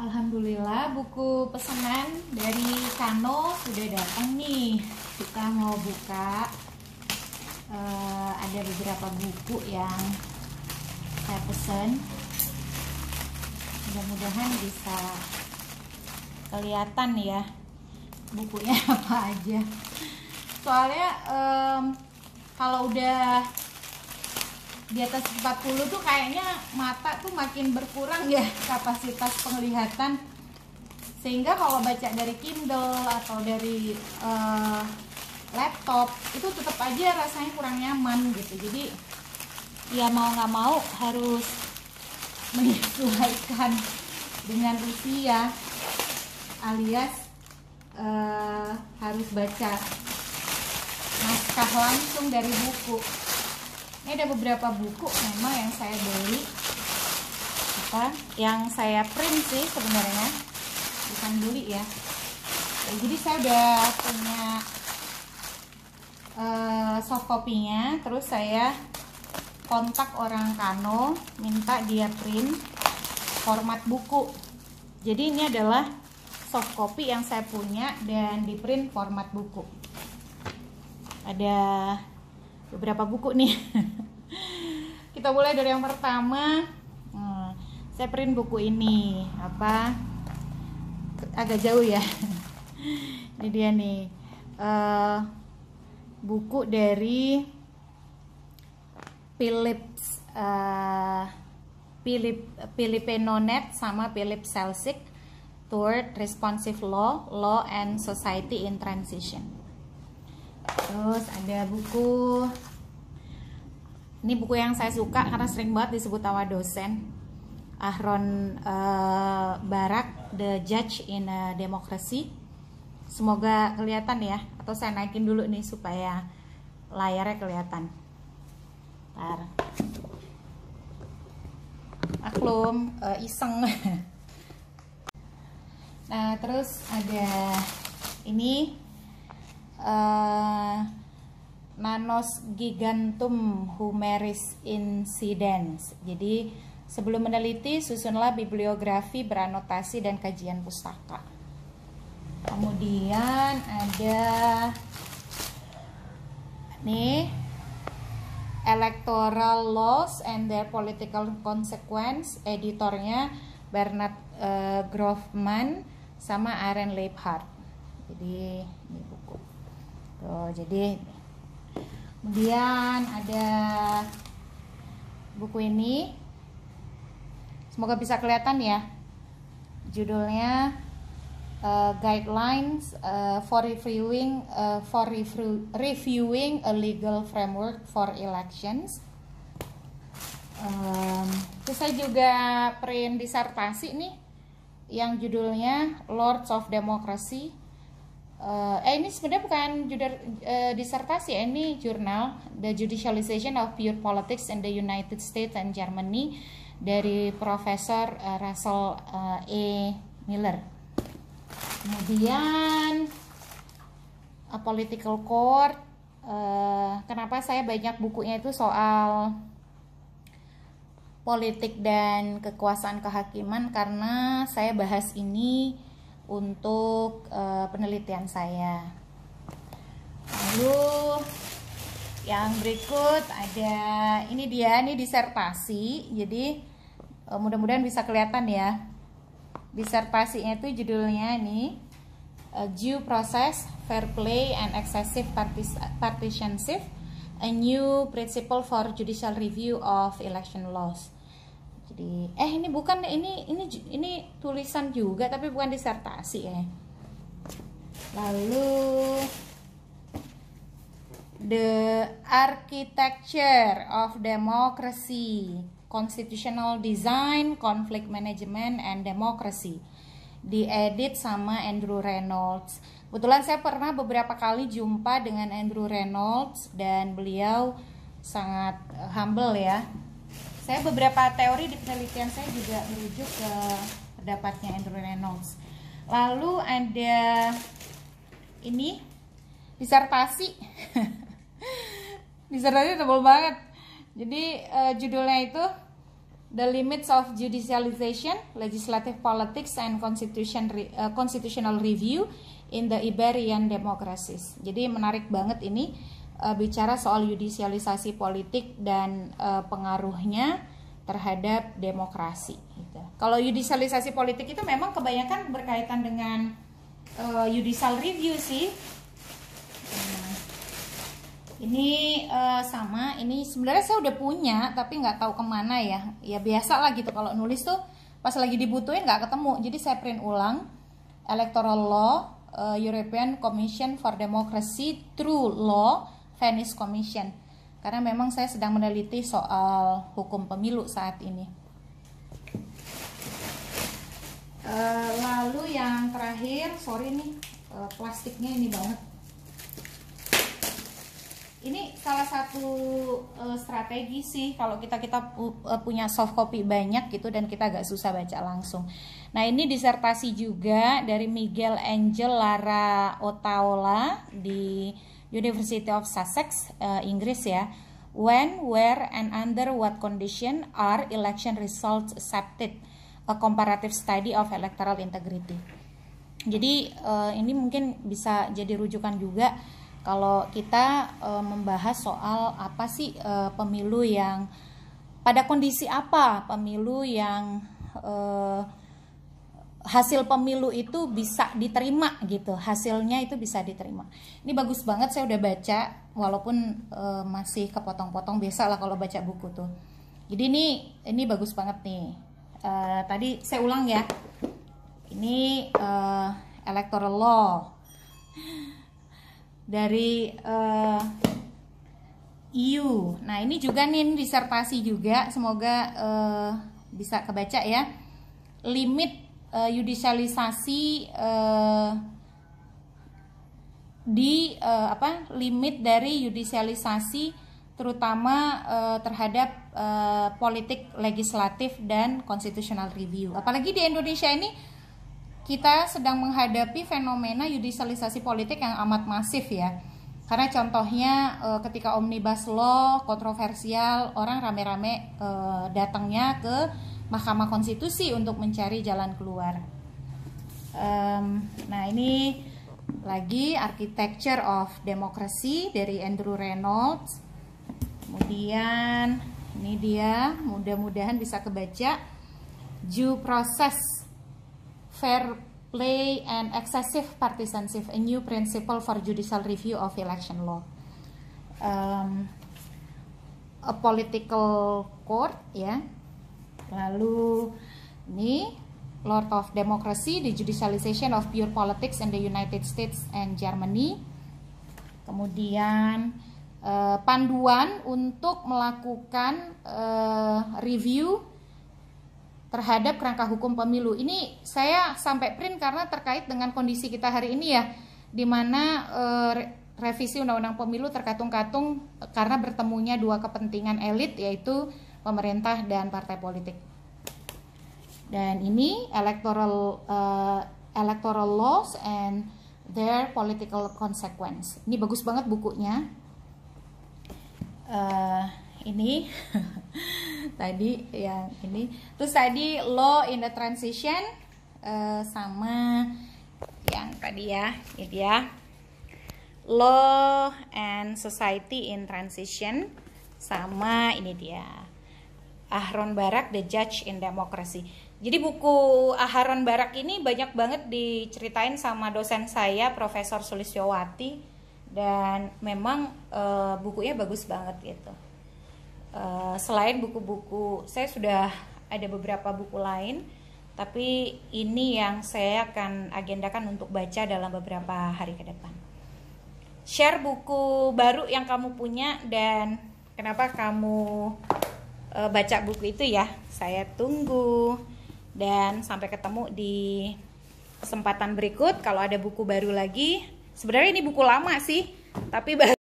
Alhamdulillah buku pesanan dari Kano sudah datang nih. Kita mau buka. Ada beberapa buku yang saya pesan. Mudah-mudahan bisa kelihatan ya bukunya apa aja. Soalnya kalau udah di atas 40 tuh kayaknya mata tuh makin berkurang ya kapasitas penglihatan, sehingga kalau baca dari Kindle atau dari laptop itu tetap aja rasanya kurang nyaman gitu. Jadi ya mau nggak mau harus menyesuaikan dengan usia, alias harus baca naskah langsung dari buku. Ini ada beberapa buku memang yang saya beli, yang saya print sih sebenarnya, bukan beli ya. Jadi saya udah punya soft copy-nya, terus saya kontak orang Kano, minta dia print format buku. Jadi ini adalah soft copy yang saya punya dan di print format buku. Ada beberapa buku nih. Kita mulai dari yang pertama. Saya print buku ini, agak jauh ya. Ini dia nih, buku dari Philippe Nonet sama Philip Celsik, Toward Responsive Law and Society in Transition. Terus ada buku, ini buku yang saya suka karena sering banget disebut sama dosen, Ahron Barak, The Judge in a Democracy. Semoga kelihatan ya, atau saya naikin dulu nih supaya layarnya kelihatan. Bentar. Maklum, iseng. Nah, terus ada ini, Nanos Gigantum Humeris Incidens. Jadi sebelum meneliti, susunlah bibliografi beranotasi dan kajian pustaka. Kemudian ada nih, Electoral Laws and Their Political Consequence. Editornya Bernard Grofman sama Aaron Leibhardt. Jadi ini buku. Tuh, jadi kemudian ada buku ini, semoga bisa kelihatan ya, judulnya Guidelines for reviewing a legal framework for elections. Terus saya juga print disertasi nih yang judulnya Lords of Democracy. Ini sebenarnya bukan disertasi, ini jurnal The Judicialization of Pure Politics in the United States and Germany dari Profesor Russell E. Miller. Kemudian A Political Court. Kenapa saya banyak bukunya itu soal politik dan kekuasaan kehakiman, karena saya bahas ini untuk penelitian saya. Lalu yang berikut ada ini dia, ini disertasi. Jadi mudah-mudahan bisa kelihatan ya. Disertasinya itu judulnya ini Due Process, Fair Play and Excessive Partisanship, A New Principle for Judicial Review of Election Laws. Jadi ini bukan, ini tulisan juga tapi bukan disertasi ya. Lalu The Architecture of Democracy, Constitutional Design, Conflict Management and Democracy, diedit sama Andrew Reynolds. Kebetulan saya pernah beberapa kali jumpa dengan Andrew Reynolds dan beliau sangat humble ya. Saya beberapa teori di penelitian saya juga merujuk ke pendapatnya Andrew Reynolds. Lalu ada ini disertasi. Disertasi tebal banget. Jadi judulnya itu The limits of judicialization, legislative politics, and constitutional review in the Iberian democracies. Jadi menarik banget ini bicara soal judisialisasi politik dan pengaruhnya terhadap demokrasi. Gitu. Kalau judisialisasi politik itu memang kebanyakan berkaitan dengan judicial review sih. Ini sama, ini sebenarnya saya udah punya tapi nggak tahu kemana ya. Ya biasa lah gitu, kalau nulis tuh pas lagi dibutuhin nggak ketemu. Jadi saya print ulang. Electoral Law, European Commission for Democracy Through Law, Venice Commission. Karena memang saya sedang meneliti soal hukum pemilu saat ini. Lalu yang terakhir, sorry nih, plastiknya ini banget. Ini salah satu strategi sih kalau kita punya soft copy banyak gitu dan kita agak susah baca langsung. Nah, ini disertasi juga dari Miguel Angel Lara Otaola di University of Sussex, Inggris ya. When, where, and under what condition are election results accepted? A comparative study of electoral integrity. Jadi ini mungkin bisa jadi rujukan juga kalau kita membahas soal apa sih pemilu yang pada kondisi apa pemilu yang hasil pemilu itu bisa diterima gitu, hasilnya itu bisa diterima. Ini bagus banget, saya udah baca walaupun masih kepotong-potong, biasa lah kalau baca buku tuh. Jadi ini bagus banget nih. Tadi saya ulang ya. Ini electoral law dari EU. Nah, ini juga nih, ini disertasi juga, semoga bisa kebaca ya. Limit judisialisasi limit dari judisialisasi terutama terhadap politik legislatif dan constitutional review. Apalagi di Indonesia ini kita sedang menghadapi fenomena judisialisasi politik yang amat masif ya. Karena contohnya ketika Omnibus Law kontroversial, orang rame-rame datangnya ke Mahkamah Konstitusi untuk mencari jalan keluar. Nah, ini lagi Architecture of Democracy dari Andrew Reynolds. Kemudian ini dia, mudah-mudahan bisa kebaca, Due Process, Fair Play and Excessive Partisanship, a New Principle for Judicial Review of Election Law. A Political Court ya. Lalu ini Lord of Democracy, the Judicialization of Pure Politics in the United States and Germany. Kemudian panduan untuk melakukan review terhadap kerangka hukum pemilu. Ini saya sampai print karena terkait dengan kondisi kita hari ini ya, dimana revisi undang-undang pemilu terkatung-katung karena bertemunya dua kepentingan elit, yaitu pemerintah dan partai politik. Dan ini electoral laws and their political consequence. Ini bagus banget bukunya. Ini tadi yang ini. Terus tadi law in the transition sama yang tadi ya, ini ya. Law and society in transition sama ini dia. Aharon Barak, The Judge in Democracy. Jadi buku Aharon Barak ini banyak banget diceritain sama dosen saya, Profesor Sulistyowati, dan memang bukunya bagus banget gitu. Selain buku-buku, saya sudah ada beberapa buku lain, tapi ini yang saya akan agendakan untuk baca dalam beberapa hari ke depan. Share buku baru yang kamu punya dan kenapa kamu baca buku itu ya. Saya tunggu dan sampai ketemu di kesempatan berikut. Kalau ada buku baru lagi, sebenarnya ini buku lama sih, tapi baru